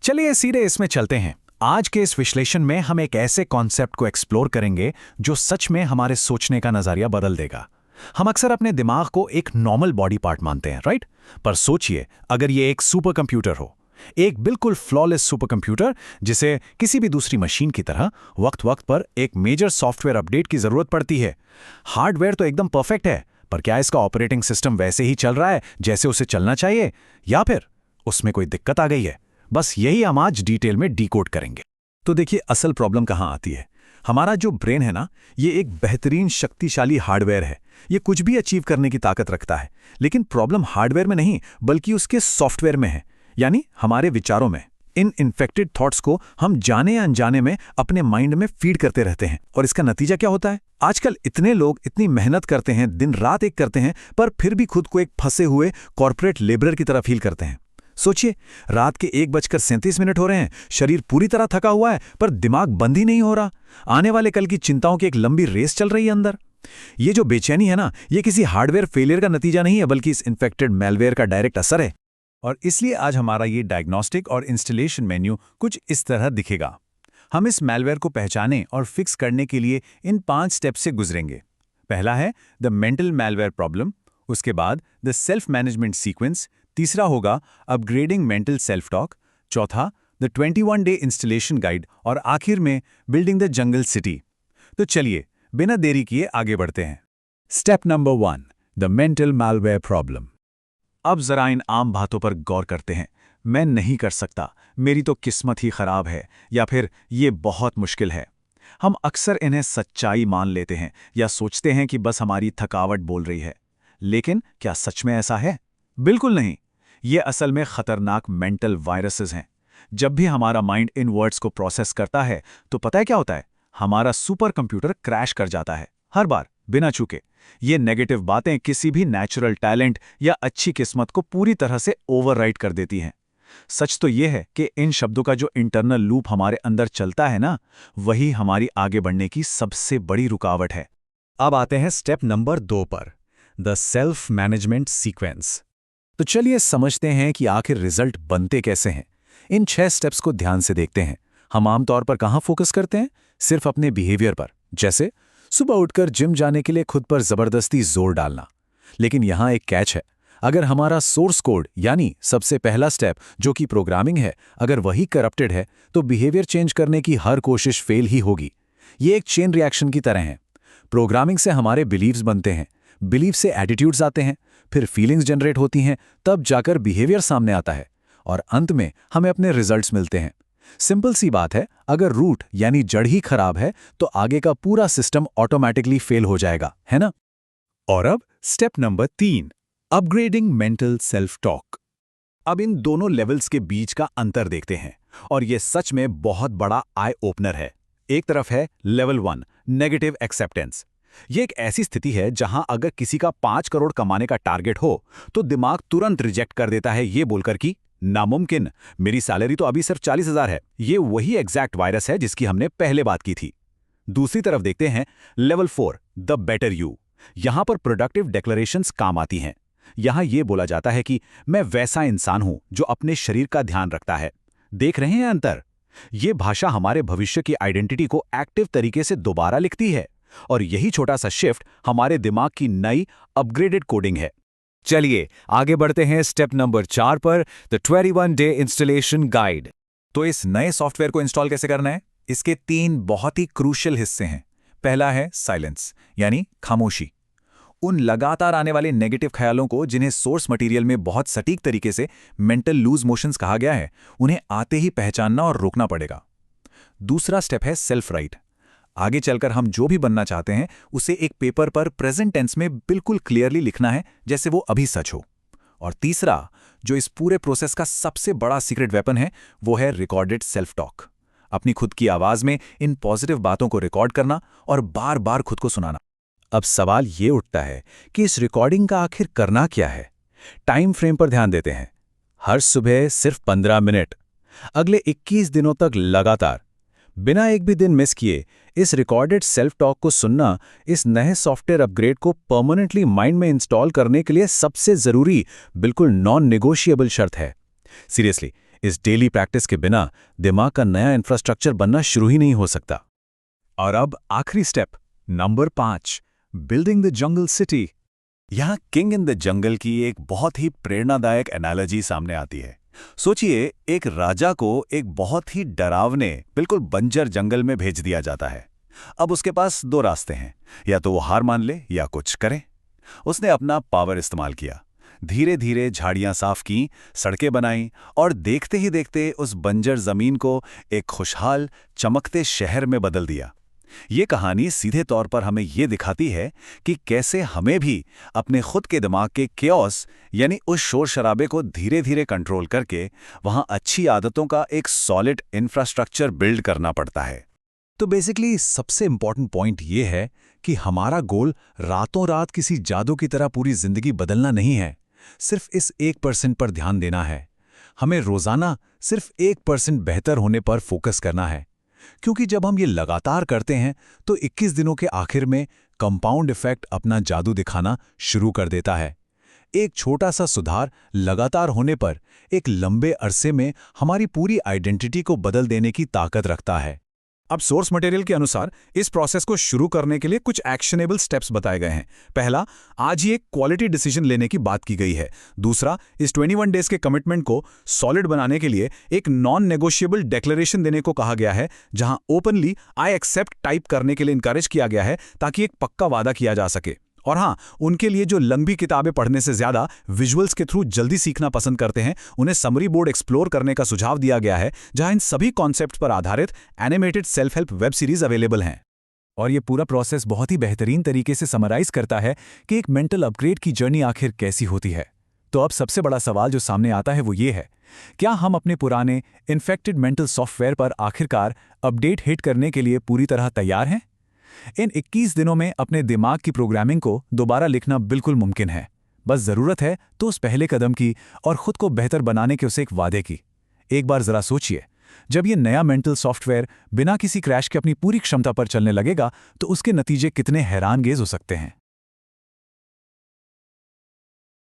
चलिए सीधे इसमें चलते हैं। आज के इस विश्लेषण में हम एक ऐसे कॉन्सेप्ट को एक्सप्लोर करेंगे जो सच में हमारे सोचने का नजरिया बदल देगा। हम अक्सर अपने दिमाग को एक नॉर्मल बॉडी पार्ट मानते हैं, राइट? पर सोचिए, अगर ये एक सुपर कंप्यूटर हो, एक बिल्कुल फ्लॉलेस सुपर कंप्यूटर जिसे किसी भी दूसरी मशीन की तरह वक्त वक्त पर एक मेजर सॉफ्टवेयर अपडेट की जरूरत पड़ती है। हार्डवेयर तो एकदम परफेक्ट है, पर क्या इसका ऑपरेटिंग सिस्टम वैसे ही चल रहा है जैसे उसे चलना चाहिए, या फिर उसमें कोई दिक्कत आ गई है? बस यही हम आज डिटेल में डिकोड करेंगे। तो देखिए, असल प्रॉब्लम कहाँ आती है। हमारा जो ब्रेन है ना, ये एक बेहतरीन शक्तिशाली हार्डवेयर है। ये कुछ भी अचीव करने की ताकत रखता है, लेकिन प्रॉब्लम हार्डवेयर में नहीं बल्कि उसके सॉफ्टवेयर में है, यानी हमारे विचारों में। इन इन्फेक्टेड थॉट्स को हम जाने या अनजाने में अपने माइंड में फीड करते रहते हैं, और इसका नतीजा क्या होता है? आजकल इतने लोग इतनी मेहनत करते हैं, दिन रात एक करते हैं, पर फिर भी खुद को एक फंसे हुए कॉर्पोरेट लेबरर की तरह फील करते हैं। सोचिए, रात के 1:37 हो रहे हैं, शरीर पूरी तरह थका हुआ है, पर दिमाग बंद ही नहीं हो रहा। आने वाले कल की चिंताओं की एक लंबी रेस चल रही है अंदर। ये जो बेचैनी है ना, ये किसी हार्डवेयर फेलियर का नतीजा नहीं है, बल्कि इस इन्फेक्टेड मैलवेयर का डायरेक्ट असर है। और इसलिए आज हमारा ये डायग्नोस्टिक और इंस्टॉलेशन मेन्यू कुछ इस तरह दिखेगा। हम इस मैलवेयर को पहचानें और फिक्स करने के लिए इन 5 स्टेप्स से गुजरेंगे। पहला है द मेंटल मैलवेयर प्रॉब्लम, उसके बाद द सेल्फ मैनेजमेंट सीक्वेंस, तीसरा होगा अपग्रेडिंग मेंटल सेल्फ टॉक, चौथा द 21 डे इंस्टॉलेशन गाइड, और आखिर में बिल्डिंग द जंगल सिटी। तो चलिए बिना देरी किए आगे बढ़ते हैं। Step number 1, the mental malware problem. अब जरा इन आम बातों पर गौर करते हैं। मैं नहीं कर सकता, मेरी तो किस्मत ही खराब है, या फिर ये बहुत मुश्किल है। हम अक्सर इन्हें सच्चाई मान लेते हैं या सोचते हैं कि बस हमारी थकावट बोल रही है। लेकिन क्या सच में ऐसा है? बिल्कुल नहीं। ये असल में खतरनाक मेंटल वायरसेस हैं। जब भी हमारा माइंड इन वर्ड्स को प्रोसेस करता है, तो पता है क्या होता है? हमारा सुपर कंप्यूटर क्रैश कर जाता है, हर बार, बिना चूके। ये नेगेटिव बातें किसी भी नेचुरल टैलेंट या अच्छी किस्मत को पूरी तरह से ओवरराइड कर देती हैं। सच तो ये है कि इन शब्दों का जो इंटरनल लूप हमारे अंदर चलता है ना, वही हमारी आगे बढ़ने की सबसे बड़ी रुकावट है। अब आते हैं स्टेप नंबर 2 पर, द सेल्फ मैनेजमेंट सीक्वेंस। तो चलिए समझते हैं कि आखिर रिजल्ट बनते कैसे हैं। इन 6 स्टेप्स को ध्यान से देखते हैं। हम आमतौर पर कहाँ फोकस करते हैं? सिर्फ अपने बिहेवियर पर, जैसे सुबह उठकर जिम जाने के लिए खुद पर जबरदस्ती जोर डालना। लेकिन यहाँ एक कैच है। अगर हमारा सोर्स कोड, यानी सबसे पहला स्टेप जो कि प्रोग्रामिंग है, अगर वही करप्टेड है, तो बिहेवियर चेंज करने की हर कोशिश फेल ही होगी। ये एक चेन रिएक्शन की तरह है। प्रोग्रामिंग से हमारे बिलीव्स बनते हैं, बिलीव से एटीट्यूड्स आते हैं, फिर फीलिंग्स जनरेट होती हैं, तब जाकर बिहेवियर सामने आता है, और अंत में हमें अपने रिजल्ट्स मिलते हैं। सिंपल सी बात है, अगर रूट यानी जड़ ही खराब है, तो आगे का पूरा सिस्टम ऑटोमेटिकली फेल हो जाएगा, है ना? और अब step number 3, upgrading mental self talk. अब इन दोनों लेवल्स के बीच का अंतर देखते हैं, और यह सच में बहुत बड़ा आई ओपनर है। एक तरफ है लेवल 1, नेगेटिव एक्सेप्टेंस। यह एक ऐसी स्थिति है जहां अगर किसी का 5 करोड़ कमाने का टारगेट हो, तो दिमाग तुरंत रिजेक्ट कर देता है, ये बोलकर कि नामुमकिन, मेरी सैलरी तो अभी सिर्फ 40,000 है। ये वही एग्जैक्ट वायरस है जिसकी हमने पहले बात की थी। दूसरी तरफ देखते हैं लेवल 4, द बेटर यू। यहां पर प्रोडक्टिव डिक्लेरेशंस काम आती हैं। यहां यह बोला जाता है कि मैं वैसा इंसान हूं जो अपने शरीर का ध्यान रखता है। देख रहे हैं अंतर? यह भाषा हमारे भविष्य की आइडेंटिटी को एक्टिव तरीके से दोबारा लिखती है, और यही छोटा सा शिफ्ट हमारे दिमाग की नई अपग्रेडेड कोडिंग है। चलिए आगे बढ़ते हैं स्टेप नंबर 4 पर, द 21 डे इंस्टॉलेशन गाइड। तो इस नए सॉफ्टवेयर को इंस्टॉल कैसे करना है? इसके 3 बहुत ही क्रूशियल हिस्से हैं। पहला है साइलेंस, यानी खामोशी। उन लगातार आने वाले नेगेटिव ख्यालों को, जिन्हें सोर्स मटेरियल में बहुत सटीक तरीके से मेंटल लूज मोशंस कहा गया है, उन्हें आते ही पहचानना और रोकना पड़ेगा। दूसरा स्टेप है सेल्फ राइट। आगे चलकर हम जो भी बनना चाहते हैं, उसे एक पेपर पर प्रेजेंट टेंस में बिल्कुल क्लियरली लिखना है, जैसे वो अभी सच हो। और तीसरा, जो इस पूरे प्रोसेस का सबसे बड़ा सीक्रेट वेपन है, वो है रिकॉर्डेड सेल्फ टॉक। अपनी खुद की आवाज में इन पॉजिटिव बातों को रिकॉर्ड करना और बार बार खुद को सुनाना। अब सवाल ये उठता है कि इस रिकॉर्डिंग का आखिर करना क्या है? टाइम फ्रेम पर ध्यान देते हैं। हर सुबह सिर्फ 15 मिनट, अगले 21 दिनों तक लगातार, बिना एक भी दिन मिस किए इस रिकॉर्डेड सेल्फ टॉक को सुनना इस नए सॉफ्टवेयर अपग्रेड को परमानेंटली माइंड में इंस्टॉल करने के लिए सबसे जरूरी, बिल्कुल नॉन नेगोशिएबल शर्त है। सीरियसली, इस डेली प्रैक्टिस के बिना दिमाग का नया इंफ्रास्ट्रक्चर बनना शुरू ही नहीं हो सकता। और अब आखिरी step, number 5, building the jungle city. यहाँ किंग इन द जंगल की एक बहुत ही प्रेरणादायक एनालॉजी सामने आती है। सोचिए, एक राजा को एक बहुत ही डरावने, बिल्कुल बंजर जंगल में भेज दिया जाता है। अब उसके पास 2 रास्ते हैं, या तो वो हार मान ले या कुछ करे। उसने अपना पावर इस्तेमाल किया, धीरे धीरे झाड़ियां साफ की, सड़कें बनाई और देखते ही देखते उस बंजर जमीन को एक खुशहाल, चमकते शहर में बदल दिया। ये कहानी सीधे तौर पर हमें ये दिखाती है कि कैसे हमें भी अपने खुद के दिमाग के केओस यानी उस शोर शराबे को धीरे धीरे कंट्रोल करके वहां अच्छी आदतों का एक सॉलिड इंफ्रास्ट्रक्चर बिल्ड करना पड़ता है। तो बेसिकली सबसे इंपॉर्टेंट पॉइंट ये है कि हमारा गोल रातों रात किसी जादू की तरह पूरी जिंदगी बदलना नहीं है, सिर्फ इस 1% पर ध्यान देना है। हमें रोजाना सिर्फ 1% बेहतर होने पर फोकस करना है, क्योंकि जब हम ये लगातार करते हैं तो 21 दिनों के आखिर में कंपाउंड इफेक्ट अपना जादू दिखाना शुरू कर देता है। एक छोटा सा सुधार लगातार होने पर एक लंबे अरसे में हमारी पूरी आइडेंटिटी को बदल देने की ताकत रखता है। अब सोर्स मटेरियल के अनुसार इस प्रोसेस को शुरू करने के लिए कुछ एक्शनेबल स्टेप्स बताए गए हैं। पहला, आज ही एक क्वालिटी डिसीजन लेने की बात की गई है। दूसरा, इस 21 डेज के कमिटमेंट को सॉलिड बनाने के लिए एक नॉन नेगोशिएबल डिक्लेरेशन देने को कहा गया है, जहां ओपनली आई एक्सेप्ट टाइप करने के लिए इनकरेज किया गया है, ताकि एक पक्का वादा किया जा सके। और हाँ, उनके लिए जो लंबी किताबें पढ़ने से ज्यादा विजुअल्स के थ्रू जल्दी सीखना पसंद करते हैं, उन्हें समरी बोर्ड एक्सप्लोर करने का सुझाव दिया गया है, जहां इन सभी कॉन्सेप्ट पर आधारित animated self help web series available हैं। और ये पूरा प्रोसेस बहुत ही बेहतरीन तरीके से समराइज करता है कि एक मेंटल अपग्रेड की जर्नी आखिर कैसी होती है। तो अब सबसे बड़ा सवाल जो सामने आता है वो ये है, क्या हम अपने पुराने इन्फेक्टेड मेंटल सॉफ्टवेयर पर आखिरकार अपडेट हिट करने के लिए पूरी तरह तैयार हैं? इन 21 दिनों में अपने दिमाग की प्रोग्रामिंग को दोबारा लिखना बिल्कुल मुमकिन है। बस जरूरत है तो उस पहले कदम की और खुद को बेहतर बनाने के उसे एक वादे की। एक बार जरा सोचिए, जब ये नया मेंटल सॉफ्टवेयर बिना किसी क्रैश के अपनी पूरी क्षमता पर चलने लगेगा तो उसके नतीजे कितने हैरानगेज हो सकते हैं।